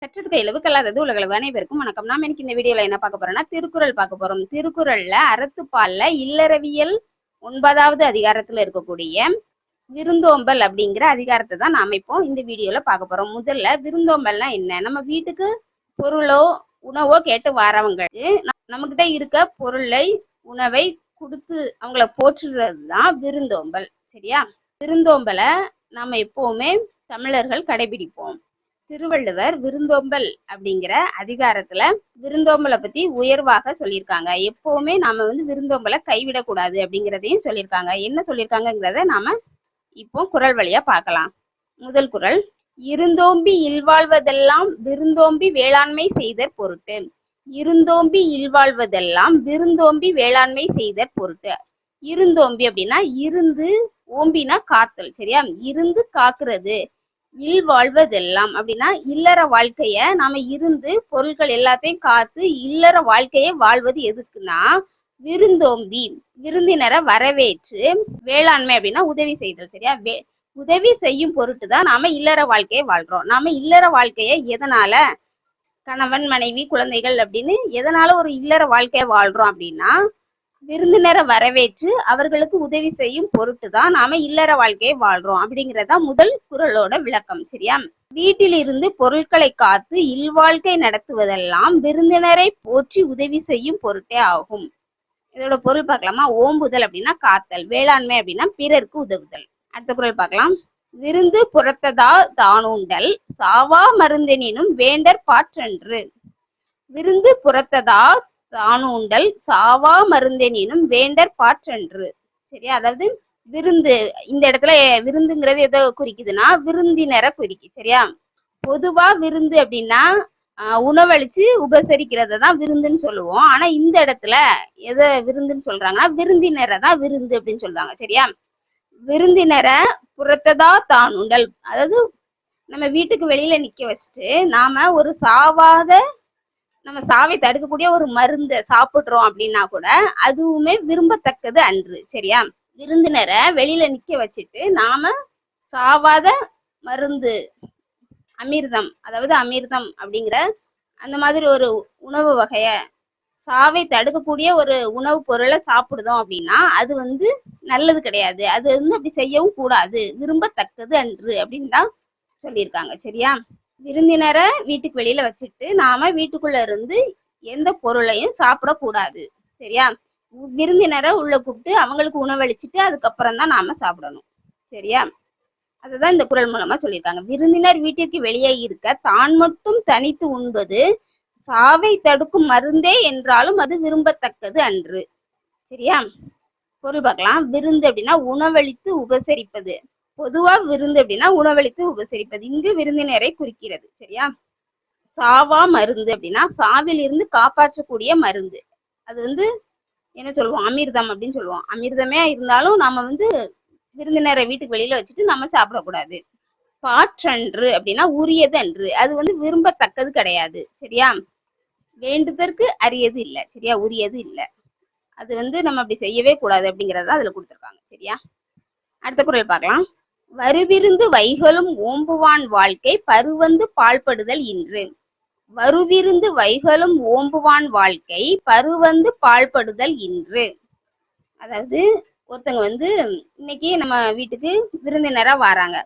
கற்றதுக்கு இலவு கல்லாதது உலகளவு. அனைவருக்கும் வணக்கம். நாம இன்னைக்கு இந்த வீடியோல என்ன பார்க்க போறோம்னா திருக்குறள் பார்க்க போறோம். திருக்குறள்ல அறத்துப்பால்ல இல்லறவியல் 9வது அதிகாரத்துல இருக்கக்கூடிய விருந்தோம்பல் அப்படிங்கிற அதிகாரத்தை தான் நாம இப்போ இந்த வீடியோல பார்க்க போறோம். முதல்ல விருந்தோம்பல்னா என்ன? நம்ம வீட்டுக்கு பொருளோ உணவோ கேட்டு வரவங்களுக்கு நம்மகிட்ட இருக்க பொருளை உணவை கொடுத்து அவங்கள போற்றுறது தான் விருந்தோம்பல். சரியா? விருந்தோம்பலை நாம எப்பவுமே தமிழர்கள் கடைபிடிப்போம். திருவள்ளுவர் விருந்தோம்பல் அப்படிங்கிற அதிகாரத்துல விருந்தோம்பலை பத்தி உயர்வாக சொல்லியிருக்காங்க. எப்பவுமே நாம விருந்தோம்பலை கைவிடக்கூடாது அப்படிங்கிறதையும் சொல்லியிருக்காங்க. என்ன சொல்லியிருக்காங்கிறத நாம இப்போ குறள் வழியா பார்க்கலாம். முதல் குறள், இருந்தோம்பி இல்வாழ்வதெல்லாம் விருந்தோம்பி வேளாண்மை செய்தற் பொருட்டு. இருந்தோம்பி இல்வாழ்வதெல்லாம் விருந்தோம்பி வேளாண்மை செய்தற் பொருட்டு. இருந்தோம்பி அப்படின்னா இருந்து, ஓம்பினா காத்தல். சரியா? இருந்து காக்குறது. இல் வாழ்வதெல்லாம் அப்படின்னா இல்லற வாழ்க்கைய நாம இருந்து பொருட்கள் எல்லாத்தையும் காத்து இல்லற வாழ்க்கையை வாழ்வது எதுக்குன்னா விருந்தோம்பி விருந்தினரை வரவேற்று வேளாண்மை அப்படின்னா உதவி செய்தல். சரியா? உதவி செய்யும் பொருட்டு தான் நாம இல்லற வாழ்க்கையை வாழ்றோம். நாம இல்லற வாழ்க்கையை எதனால கணவன் மனைவி குழந்தைகள் அப்படின்னு எதனால ஒரு இல்லற வாழ்க்கையை வாழ்றோம் அப்படின்னா விருந்தினரை வரவேற்று அவர்களுக்கு உதவி செய்யும் பொருட்டு தான் நாம இல்லற வாழ்க்கையை வாழ்றோம் அப்படிங்கிறதா முதல் குறளோட விளக்கம். சரியா? வீட்டில் இருந்து பொருட்களை காத்து இல்வாழ்க்கை நடத்துவதெல்லாம் விருந்தினரை போற்றி உதவி செய்யும் பொருட்டே ஆகும். இதோட பொருள் பார்க்கலாமா? ஓம்புதல் அப்படின்னா காத்தல், வேளாண்மை அப்படின்னா பிறருக்கு உதவுதல். அடுத்த குறள் பார்க்கலாம். விருந்து புறத்ததா தானுண்டல் சாவா மருந்தெனினும் வேண்டற் பாற்றன்று. விருந்து புறத்ததா தானுண்டல் சாவா மருந்தெனினும் வேண்டற் பாற்றன்று. சரியா? அதாவது விருந்து இந்த இடத்துல விருந்துங்கிறது எதை குறிக்குதுன்னா விருந்தினரை குறிக்கு. சரியா? பொதுவா விருந்து அப்படின்னா உணவளிச்சு உபசரிக்கிறத தான் விருந்துன்னு சொல்லுவோம். ஆனா இந்த இடத்துல எதை விருந்துன்னு சொல்றாங்கன்னா விருந்தினரை தான் விருந்து அப்படின்னு சொல்றாங்க. சரியா? விருந்தினரை புறத்ததா தானுண்டல், அதாவது நம்ம வீட்டுக்கு வெளியில நிக்க வச்சுட்டு நாம ஒரு நம்ம சாவை தடுக்கக்கூடிய ஒரு மருந்தை சாப்பிடுறோம் அப்படின்னா கூட அதுவுமே விரும்பத்தக்கது அன்று. சரியா? விருந்தினரை வெளியில நிக்க வச்சுட்டு நாம சாவாத மருந்து அமிர்தம், அதாவது அமிர்தம் அப்படிங்கிற அந்த மாதிரி ஒரு உணவு வகைய சாவை தடுக்கக்கூடிய ஒரு உணவு பொருளை சாப்பிடுதோம் அப்படின்னா அது நல்லது கிடையாது. அது அப்படி செய்யவும் கூடாது, விரும்பத்தக்கது அன்று அப்படின்னு தான் சொல்லியிருக்காங்க. சரியா? விருந்தினரை வீட்டுக்கு வெளியில வச்சுட்டு நாம வீட்டுக்குள்ள இருந்து எந்த பொருளையும் சாப்பிடக்கூடாது. சரியா? விருந்தினரை உள்ள கூப்பிட்டு அவங்களுக்கு உணவளிச்சுட்டு அதுக்கப்புறம் தான் நாம சாப்பிடணும். சரியா? அதுதான் இந்த குறள் மூலமா சொல்லியிருக்காங்க. விருந்தினர் வீட்டிற்கு வெளியே இருக்க தான் மட்டும் தனித்து உண்பது சாவை தடுக்கும் மருந்தே என்றாலும் அது விரும்பத்தக்கது அன்று. சரியா? பொருள் பார்க்கலாம். விருந்து அப்படின்னா உணவளித்து உபசரிப்பது. பொதுவா விருந்து அப்படின்னா உணவளித்து உபசரிப்பது. இங்கு விருந்தினரை குறிக்கிறது. சரியா? சாவா மருந்து அப்படின்னா சாவில் இருந்து காப்பாற்றக்கூடிய மருந்து. அது என்ன சொல்லுவோம்? அமிர்தம் அப்படின்னு சொல்லுவோம். அமிர்தமே இருந்தாலும் நாம விருந்தினரை வீட்டுக்கு வெளியில வச்சுட்டு நம்ம சாப்பிடக்கூடாது. பாற்றன்று அப்படின்னா உரியது அன்று. அது விரும்பத்தக்கது கிடையாது. சரியா? வேண்டுதற்கு அரியது இல்லை. சரியா? உரியது இல்லை. அது நம்ம அப்படி செய்யவே கூடாது அப்படிங்கறத அதுல கொடுத்துருக்காங்க. சரியா? அடுத்த குறள் பார்க்கலாம். வருவிருந்து வைகளும் ஓம்புவான் வாழ்க்கை பருவந்து பாழ்படுதல் இன்று. வருவிருந்து வைகளும் ஓம்புவான் வாழ்க்கை பருவந்து பாழ்படுதல் இன்று. அதாவது ஒருத்தங்க இன்னைக்கு நம்ம வீட்டுக்கு விருந்தினரா வராங்க.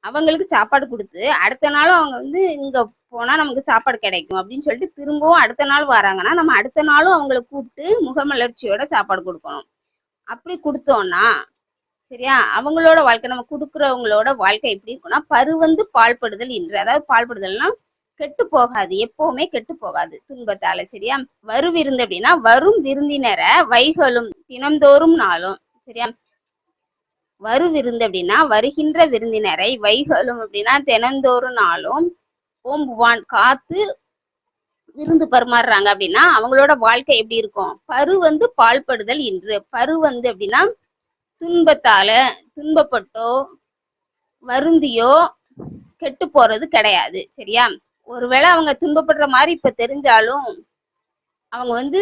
அவங்களுக்கு சாப்பாடு கொடுத்து அடுத்த நாளும் அவங்க இங்க போனா நமக்கு சாப்பாடு கிடைக்கும் அப்படின்னு சொல்லிட்டு திரும்பவும் அடுத்த நாள் வராங்கன்னா நம்ம அடுத்த நாளும் அவங்களை கூப்பிட்டு முகமலர்ச்சியோட சாப்பாடு கொடுக்கணும். அப்படி கொடுத்தோம்னா சரியா அவங்களோட வாழ்க்கை, நம்ம கொடுக்குறவங்களோட வாழ்க்கை எப்படி இருக்குன்னா பருவந்து பாழ்படுதல் இன்று. அதாவது பாழ்படுதல்னா கெட்டு போகாது, எப்பவுமே கெட்டு போகாது துன்பத்தால. சரியா? வருவிருந்து அப்படின்னா வரும் விருந்தினரை வைகளும் தினந்தோறும் நாளும். சரியா? வருவிருந்து அப்படின்னா வருகின்ற விருந்தினரை, வைகளும் அப்படின்னா தினந்தோறும் நாளும், ஓம்புவான் காத்து விருந்து பரிமாறுறாங்க அப்படின்னா அவங்களோட வாழ்க்கை எப்படி இருக்கும்? பருவந்து பாழ்படுதல் இன்று. பருவந்து அப்படின்னா துன்பப்பட்டோ வருந்தியோ கெட்டு போறது கிடையாது. சரியா? ஒருவேளை அவங்க துன்பப்படுற மாதிரி இப்ப தெரிஞ்சாலும் அவங்க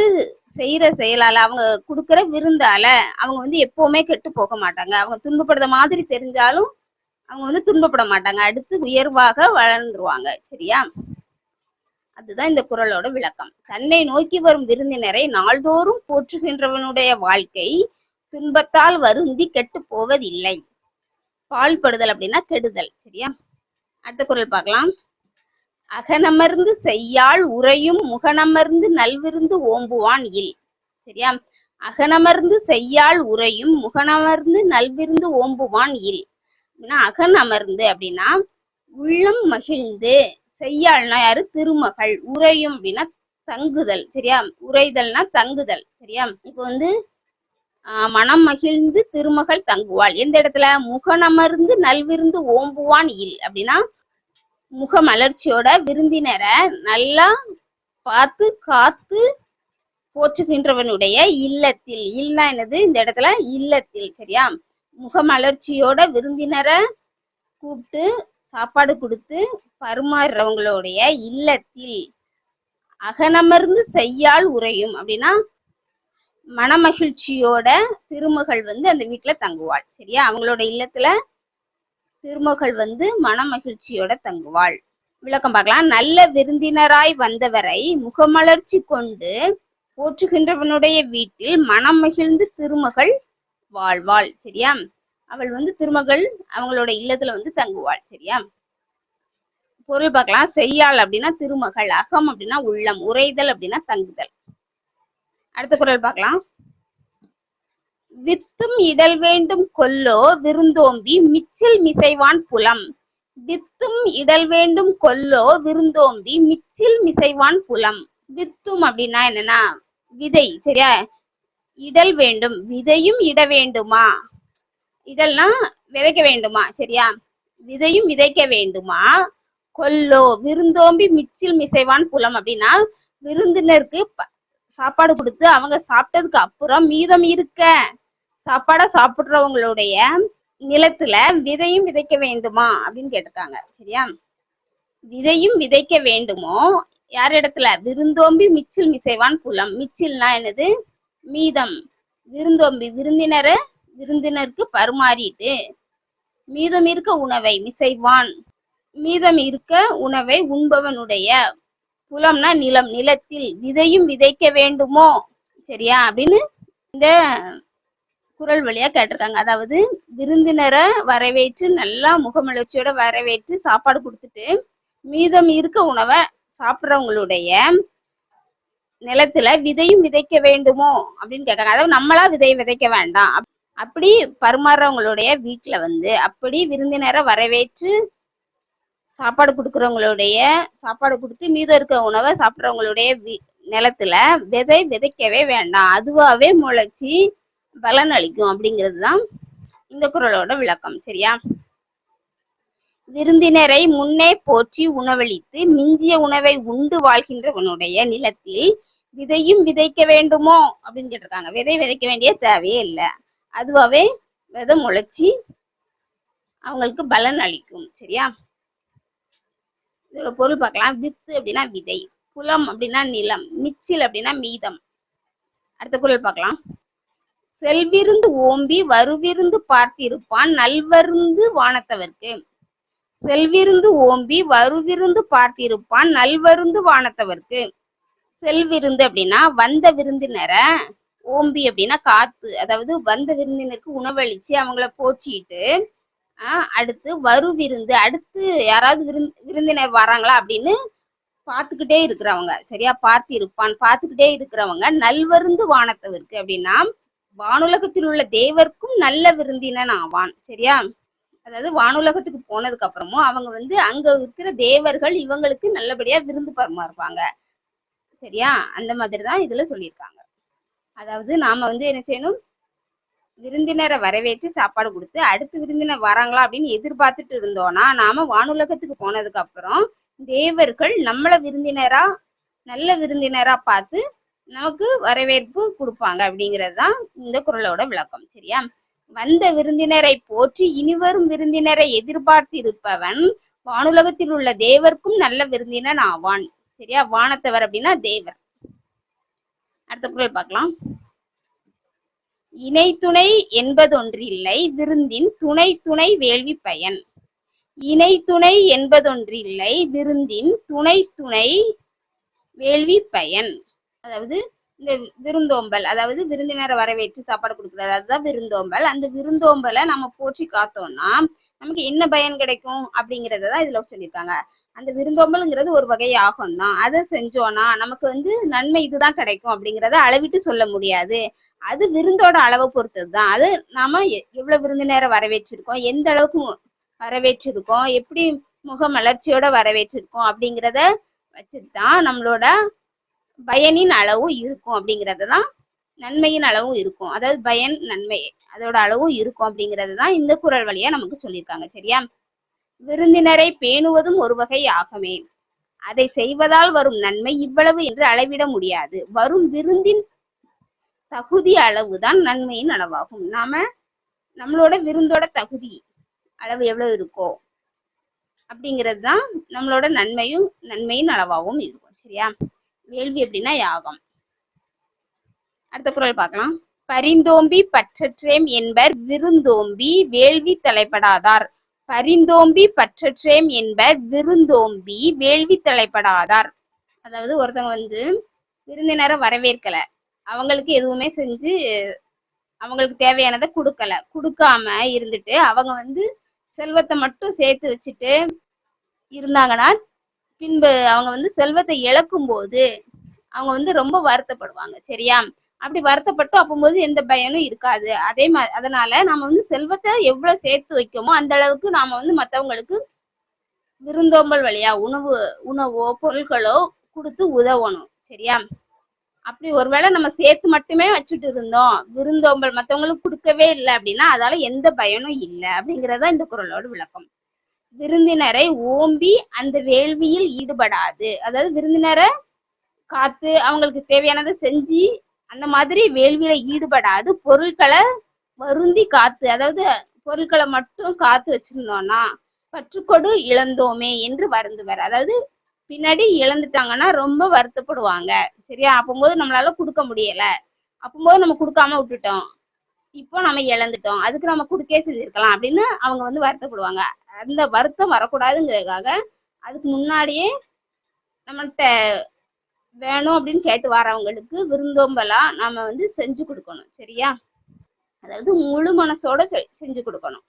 செய்யற செயலால, அவங்க கொடுக்குற விருந்தால அவங்க எப்பவுமே கெட்டு போக மாட்டாங்க. அவங்க துன்பப்படுற மாதிரி தெரிஞ்சாலும் அவங்க வந்து துன்பப்பட மாட்டாங்க, அடுத்து உயர்வாக வளர்ந்துருவாங்க. சரியா? அதுதான் இந்த குறளோட விளக்கம். தன்னை நோக்கி வரும் விருந்தினரை நாள்தோறும் போற்றுகின்றவனுடைய வாழ்க்கை துன்பத்தால் வருந்தி கெட்டு போவதில்லை. பாழ்படுதல் அப்படின்னா கெடுதல். சரியா? அடுத்த குறள் பார்க்கலாம். அகனமர்ந்து செய்யாள் உறையும் முகனமர்ந்து நல்விருந்து ஓம்புவான் இல். சரியா? அகனமர்ந்து செய்யாள் உறையும் முகனமர்ந்து நல்விருந்து ஓம்புவான் இல். அகன் அமர்ந்து அப்படின்னா உள்ளம் மகிழ்ந்து, செய்யாள்னா யாரு? திருமகள். உறையும் அப்படின்னா தங்குதல். சரியா? உறைதல்னா தங்குதல். சரியா? இப்போ வந்து மனம் மகிழ்ந்து திருமகள் தங்குவாள். எந்த இடத்துல? முகனமர்ந்து நல்விருந்து ஓம்புவான் இல் அப்படின்னா முக மலர்ச்சியோட விருந்தினரை நல்லா பார்த்து காத்து போற்றுகின்றவனுடைய இல்லத்தில். இல்லைன்னா என்னது? இந்த இடத்துல இல்லத்தில். சரியா? முகமலர்ச்சியோட விருந்தினரை கூப்பிட்டு சாப்பாடு கொடுத்து பரிமாறுறவங்களுடைய இல்லத்தில் அகனமர்ந்து செய்யாள் உறையும் அப்படின்னா மனமகிழ்ச்சியோட திருமகள் வந்து அந்த வீட்டுல தங்குவாள். சரியா? அவங்களோட இல்லத்துல திருமகள் வந்து மனமகிழ்ச்சியோட தங்குவாள். விளக்கம் பார்க்கலாம். நல்ல விருந்தினராய் வந்தவரை முகமலர்ச்சி கொண்டு போற்றுகின்றவனுடைய வீட்டில் மனம் மகிழ்ந்து திருமகள் வாழ்வாள். சரியா? அவள் வந்து திருமகள் அவங்களோட இல்லத்துல வந்து தங்குவாள். சரியா? பொருள் பார்க்கலாம். செய்யாள் அப்படின்னா திருமகள், அகம் அப்படின்னா உள்ளம், உறைதல் அப்படின்னா தங்குதல். அடுத்த குறள் பார்க்கலாம். வித்தும் இடல் வேண்டும் கொல்லோ விருந்தோம்பி மிச்சில் மிசைவான் புலம். வித்தும் இடல் வேண்டும் கொல்லோ விருந்தோம்பி மிச்சில் மிசைவான் புலம். வித்தும் அப்படின்னா என்னன்னா விதை. சரியா? இடல் வேண்டும், விதையும் இட வேண்டுமா? இடல்னா விதைக்க வேண்டுமா? சரியா? விதையும் விதைக்க வேண்டுமா? கொல்லோ விருந்தோம்பி மிச்சில் மிசைவான் புலம் அப்படின்னா விருந்தினருக்கு சாப்பாடு கொடுத்து அவங்க சாப்பிட்டதுக்கு அப்புறம் மீதம் இருக்க சாப்பாடை சாப்பிடுறவங்களுடைய நிலத்துல விதையும் விதைக்க வேண்டுமா அப்படின்னு கேட்டிருக்காங்க. சரியா? விதையும் விதைக்க வேண்டுமோ யார் இடத்துல? விருந்தோம்பி மிச்சில் மிசைவான் புலம். மிச்சில்னா என்னது? மீதம். விருந்தோம்பி விருந்தினருக்கு பரிமாறிட்டு மீதம் இருக்க உணவை மிசைவான், மீதம் இருக்க உணவை உண்பவனுடைய புலம்னா நிலம், நிலத்தில் விதையும் விதைக்க வேண்டுமோ? சரியா? அப்படின்னு இந்த குறள் வழியா கேட்டிருக்காங்க. அதாவது விருந்தினரை வரவேற்று நல்லா முகமலர்ச்சியோட வரவேற்று சாப்பாடு கொடுத்துட்டு மீதம் இருக்க உணவை சாப்பிட்றவங்களுடைய நிலத்துல விதையும் விதைக்க வேண்டுமோ அப்படின்னு கேட்காங்க. அதாவது நம்மளா விதையை விதைக்க வேண்டாம், அப்படி பரிமாறுறவங்களுடைய வீட்டுல வந்து அப்படி விருந்தினரை வரவேற்று சாப்பாடு கொடுக்குறவங்களுடைய சாப்பாடு கொடுத்து மீதம் இருக்கிற உணவை சாப்பிட்றவங்களுடைய நிலத்துல விதை விதைக்கவே வேண்டாம், அதுவாவே முளைச்சி பலன் அளிக்கும் அப்படிங்கிறது தான் இந்த குறளோட விளக்கம். சரியா? விருந்தினரை முன்னே போற்றி உணவளித்து மிஞ்சிய உணவை உண்டு வாழ்கின்றவனுடைய நிலத்தில் விதையும் விதைக்க வேண்டுமோ அப்படின்னு கேட்டிருக்காங்க. விதை விதைக்க வேண்டிய தேவையே இல்லை, அதுவாவே விதை முளைச்சி அவங்களுக்கு பலன் அளிக்கும். சரியா? இதோட பொருள் பார்க்கலாம். வித்து அப்படின்னா விதை, புலம் அப்படின்னா நிலம், மிச்சில் அப்படின்னா மீதம். அடுத்த குறள் பார்க்கலாம். செல்விருந்து ஓம்பி வருவிருந்து பார்த்திருப்பான் நல்வருந்து வானத்தவர்க்கு. செல்விருந்து ஓம்பி வருவிருந்து பார்த்திருப்பான் நல்வருந்து வானத்தவர்க்கு. செல்விருந்து அப்படின்னா வந்த விருந்தினரை, ஓம்பி அப்படின்னா காத்து, அதாவது வந்த விருந்தினருக்கு உணவளிச்சு அவங்கள போற்றிட்டு அடுத்து வருவிருந்து, அடுத்து யாராவது விருந்தினர் வராங்களா அப்படின்னு பார்த்துக்கிட்டே இருக்கிறவங்க. சரியா? பார்த்திருப்பான் பார்த்துக்கிட்டே இருக்கிறவங்க நல்வருந்து வானத்தவர்க்கு அப்படின்னா வானுலகத்தில் உள்ள தேவர்க்கும் நல்ல விருந்தினன் ஆவான். சரியா? அதாவது வானுலகத்துக்கு போனதுக்கு அப்புறமும் அவங்க வந்து அங்க இருக்கிற தேவர்கள் இவங்களுக்கு நல்லபடியா விருந்து பரிமாறுவாங்க. சரியா? அந்த மாதிரிதான் இதுல சொல்லியிருக்காங்க. அதாவது நாம வந்து என்ன செய்யணும்? விருந்தினரை வரவேற்று சாப்பாடு கொடுத்து அடுத்து விருந்தினர் வராங்களா அப்படின்னு எதிர்பார்த்துட்டு இருந்தோம்னா நாம வானுலகத்துக்கு போனதுக்கு அப்புறம் தேவர்கள் நம்மள நல்ல விருந்தினரா பார்த்து நமக்கு வரவேற்பு கொடுப்பாங்க அப்படிங்கிறது தான் இந்த குறளோட விளக்கம். சரியா? வந்த விருந்தினரை போற்றி இனிவரும் விருந்தினரை எதிர்பார்த்து இருப்பவன் வானுலகத்தில் உள்ள தேவர்க்கும் நல்ல விருந்தினன் ஆவான். சரியா? வானத்தவர் அப்படின்னா தேவர். அடுத்த குறள் பார்க்கலாம். இணை துணை என்பதொன்றில்லை விருந்தின் துணை துணை வேள்வி பயன். இணை துணை என்பதொன்றில்லை விருந்தின் துணை துணை வேள்வி பயன். அதாவது இந்த விருந்தோம்பல், அதாவது விருந்தினரை வரவேற்று சாப்பாடு கொடுக்குறது, அதுதான் விருந்தோம்பல். அந்த விருந்தோம்பலை நம்ம போற்றி காத்தோம்னா நமக்கு என்ன பயன் கிடைக்கும் அப்படிங்கறதான் இதுல சொல்லியிருக்காங்க. அந்த விருந்தோம்பல்ங்கிறது ஒரு வகை யாகம் தான். அதை செஞ்சோம்னா நமக்கு நன்மை இதுதான் கிடைக்கும் அப்படிங்கறத அளவிட்டு சொல்ல முடியாது. அது விருந்தோட அளவை பொறுத்தது தான். அது நாம எவ்வளவு விருந்தினரை வரவேற்றிருக்கோம், எந்த அளவுக்கு வரவேற்றிருக்கோம், எப்படி முக மலர்ச்சியோட வரவேற்றிருக்கோம் அப்படிங்கிறத வச்சுதான் நம்மளோட பயனின் அளவும் இருக்கும் அப்படிங்கறதுதான், நன்மையின் அளவும் இருக்கும். அதாவது பயன் நன்மை அதோட அளவும் இருக்கும் அப்படிங்கறதுதான் இந்த குறள் வழியா நமக்கு சொல்லியிருக்காங்க. சரியா? விருந்தினரை பேணுவதும் ஒரு வகை ஆகமே. அதை செய்வதால் வரும் நன்மை இவ்வளவு என்று அளவிட முடியாது. வரும் விருந்தின் தகுதி அளவுதான் நன்மையின் அளவாகும். நம்மளோட விருந்தோட தகுதி அளவு எவ்வளவு இருக்கோ அப்படிங்கிறது தான் நம்மளோட நன்மையின் அளவாகவும் இருக்கும். சரியா? வேள்வி அப்படின்னா யாகம். அடுத்த குறள் பார்க்கலாம். பரிந்தோம்பி பற்றற்றேம் என்பர் விருந்தோம்பி வேள்வி தலைப்படாதார். பரிந்தோம்பி பற்றற்றேம் என்பர் விருந்தோம்பி வேள்வி தலைப்படாதார். அதாவது ஒருத்தவங்க விருந்தினரை வரவேற்கல, அவங்களுக்கு எதுவுமே செஞ்சு அவங்களுக்கு தேவையானதை கொடுக்காம இருந்துட்டு அவங்க செல்வத்தை மட்டும் சேர்த்து வச்சுட்டு இருந்தாங்கன்னா பின்பு அவங்க செல்வத்தை இழக்கும் போது அவங்க ரொம்ப வருத்தப்படுவாங்க. சரியா? அப்படி வருத்தப்பட்டு அப்போது எந்த பயனும் இருக்காது. அதனால நாம செல்வத்தை எவ்வளவு சேர்த்து வைக்கோமோ அந்த அளவுக்கு நாம மத்தவங்களுக்கு விருந்தோம்பல் வழியா உணவோ பொருட்களோ கொடுத்து உதவணும். சரியா? அப்படி ஒருவேளை நம்ம சேர்த்து மட்டுமே வச்சுட்டு இருந்தோம், விருந்தோம்பல் மத்தவங்களுக்கு கொடுக்கவே இல்லை அப்படின்னா அதால எந்த பயனும் இல்லை அப்படிங்கறத இந்த குறளோட விளக்கம். விருந்தினரை ஓம்பி அந்த வேள்வியில் ஈடுபடாது. அதாவது விருந்தினரை காத்து அவங்களுக்கு தேவையானதை செஞ்சு அந்த மாதிரி வேள்வியில ஈடுபடாது பொருட்களை வருந்தி காத்து, அதாவது பொருட்களை மட்டும் காத்து வச்சிருந்தோம்னா பற்றுக்கொடு இழந்தோமே என்று வருந்துவர். அதாவது பின்னாடி இழந்துட்டாங்கன்னா ரொம்ப வருத்தப்படுவாங்க. சரியா? அப்போது நம்மளால கொடுக்க முடியல, அப்போது நம்ம கொடுக்காம விட்டுட்டோம், இப்போ நம்ம இழந்துட்டோம், அதுக்கு நம்ம கொடுக்கே செஞ்சிருக்கலாம் அப்படின்னு அவங்க வருத்தப்படுவாங்க. அந்த வருத்தம் வரக்கூடாதுங்கிறதுக்காக அதுக்கு முன்னாடியே நம்மள்கிட்ட வேணும் அப்படின்னு கேட்டு வரவங்களுக்கு விருந்தோம்பலா நாம செஞ்சு கொடுக்கணும். சரியா? அதாவது முழு மனசோட செஞ்சு கொடுக்கணும்.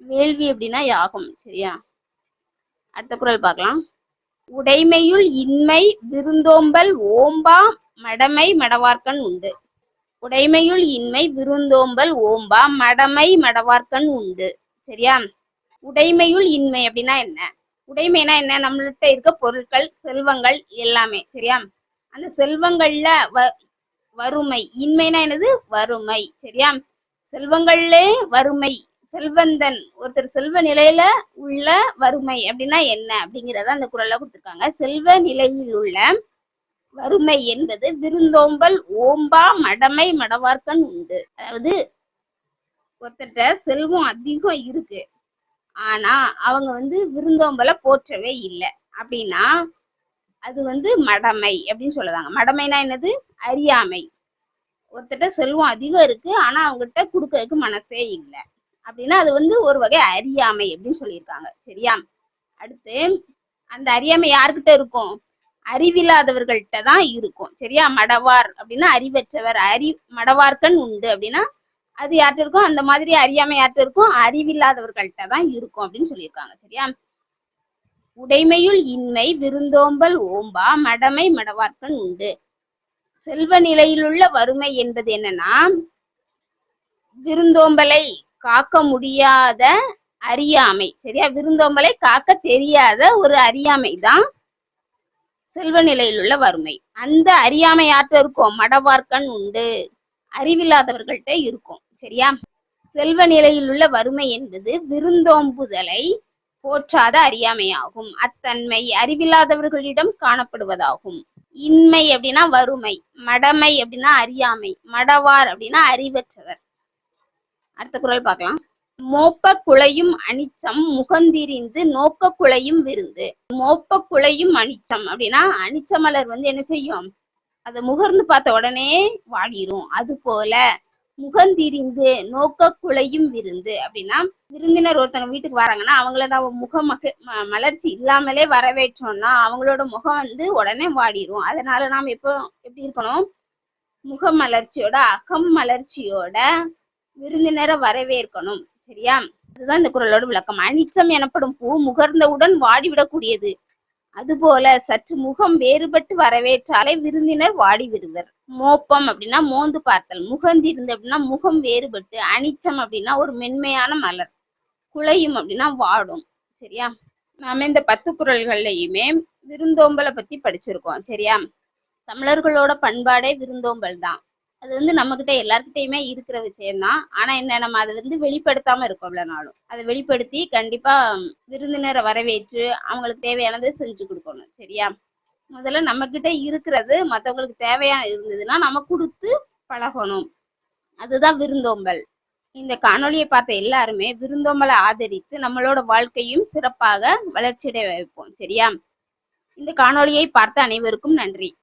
வேள்வி அப்படின்னா யாகம். சரியா? அடுத்த குறள் பார்க்கலாம். உடைமையுள் இன்மை விருந்தோம்பல் ஓம்பா மடமை மடவார்க்கண் உண்டு. உடைமையுள் இன்மை விருந்தோம்பல் ஓம்பா மடமை மடவார்க்கண் உண்டு. சரியா? உடைமையுள் இன்மை அப்படின்னா என்ன? உடைமைனா என்ன? நம்மள்கிட்ட இருக்க பொருட்கள், செல்வங்கள் எல்லாமே. சரியா? அந்த செல்வங்கள்ல வறுமை. இன்மைனா என்னது? வறுமை. சரியா? செல்வங்கள்ல வறுமை, செல்வந்தன் ஒருத்தர் செல்வ நிலையில உள்ள வறுமை அப்படின்னா என்ன அப்படிங்கிறத அந்த குறள்ல கொடுத்துருக்காங்க. செல்வ நிலையில் உள்ள வறுமை என்பது விருந்தோம்பல் ஓம்பா மடமை மடவார்க்கண் உண்டு. அதாவது ஒருத்தர்கிட்ட செல்வம் அதிகம் இருக்கு, ஆனா அவங்க விருந்தோம்பலை போற்றவே இல்லை அப்படின்னா அது மடமை அப்படின்னு சொல்லுவாங்க. மடமைனா என்னது? அறியாமை. ஒருத்தட்ட செல்வம் அதிகம் இருக்கு, ஆனா அவங்ககிட்ட கொடுக்கறதுக்கு மனசே இல்லை அப்படின்னா அது ஒரு வகை அறியாமை அப்படின்னு சொல்லியிருக்காங்க. சரியா? அடுத்து அந்த அறியாமை யாருக்கிட்ட இருக்கும்? அறிவில்லாதவர்கள்ட்ட தான் இருக்கும். சரியா? மடவார் அப்படின்னா அறிவற்றவர். மடவார்க்கண் உண்டு அப்படின்னா அது யார்கிட்ட இருக்கும்? அந்த மாதிரி அறியாமை யார்கிட்ட இருக்கும்? அறிவில்லாதவர்கள்ட்ட தான் இருக்கும் அப்படின்னு சொல்லியிருக்காங்க. சரியா? உடைமையுள் இன்மை விருந்தோம்பல் ஓம்பா மடமை மடவார்க்கண் உண்டு. செல்வ நிலையிலுள்ள வறுமை என்பது என்னன்னா விருந்தோம்பலை காக்க முடியாத அறியாமை. சரியா? விருந்தோம்பலை காக்க தெரியாத ஒரு அறியாமை தான் செல்வ நிலையில் உள்ள வறுமை. அந்த அறியாமை யார்கிட்ட இருக்கும்? மடவார்க்கண் உண்டு, அறிவில்லாதவர்கள்ட்ட இருக்கும். சரியா? செல்வ நிலையில் உள்ள வறுமை என்பது விருந்தோம்புதலை போற்றாத அறியாமையாகும். அத்தன்மை அறிவில்லாதவர்களிடம் காணப்படுவதாகும். இன்மை அப்படின்னா வறுமை, மடமை அப்படின்னா அறியாமை, மடவார் அப்படின்னா அறிவற்றவர். அடுத்த குறள் பார்க்கலாம். மோப்ப குழையும் அனிச்சம் முகந்திரிந்து நோக்க குழையும் விருந்து. மோப்ப குழையும் அனிச்சம் அப்படின்னா அனிச்ச மலர் என்ன செய்யும்? அதை முகர்ந்து பார்த்த உடனே வாடிரும். அது போல முகந்திரிந்து நோக்க குழையும் விருந்து அப்படின்னா, விருந்தினர் ஒருத்தவங்க வீட்டுக்கு வராங்கன்னா அவங்கள நம்ம மலர்ச்சி இல்லாமலே வரவேற்றோம்னா அவங்களோட முகம் உடனே வாடிரும். அதனால நாம் எப்படி இருக்கணும், முக மலர்ச்சியோட அகம் மலர்ச்சியோட விருந்தினரை வரவேற்கணும். சரியா? அதுதான் இந்த குறளோட விளக்கம். அனிச்சம் எனப்படும் பூ முகர்ந்தவுடன் வாடிவிடக்கூடியது. அதுபோல சற்று முகம் வேறுபட்டு வரவேற்றாலே விருந்தினர் வாடி விடுவர். மோப்பம் அப்படின்னா மோந்து பார்த்தல், முகந்திருந்து அப்படின்னா முகம் வேறுபட்டு, அனிச்சம் அப்படின்னா ஒரு மென்மையான மலர், குழையும் அப்படின்னா வாடும். சரியா? நாம இந்த 10 குறள்கள்லையுமே விருந்தோம்பலை பத்தி படிச்சிருக்கோம். சரியா? தமிழர்களோட பண்பாடே விருந்தோம்பல் தான். அது நம்ம கிட்ட எல்லார்கிட்டயுமே இருக்கிற விஷயம்தான். ஆனா என்ன, நம்ம அதை வெளிப்படுத்தாம இருக்கோம். இவ்வளவு நாளும் அதை வெளிப்படுத்தி கண்டிப்பா விருந்தினரை வரவேற்று அவங்களுக்கு தேவையானதை செஞ்சு கொடுக்கணும். சரியா? முதல்ல நம்ம கிட்ட இருக்கிறது மற்றவங்களுக்கு தேவையான இருந்ததுன்னா நம்ம கொடுத்து பழகணும். அதுதான் விருந்தோம்பல். இந்த காணொலியை பார்த்த எல்லாருமே விருந்தோம்பலை ஆதரித்து நம்மளோட வாழ்க்கையும் சிறப்பாக வளர்ச்சியடைய வைப்போம். சரியா? இந்த காணொலியை பார்த்த அனைவருக்கும் நன்றி.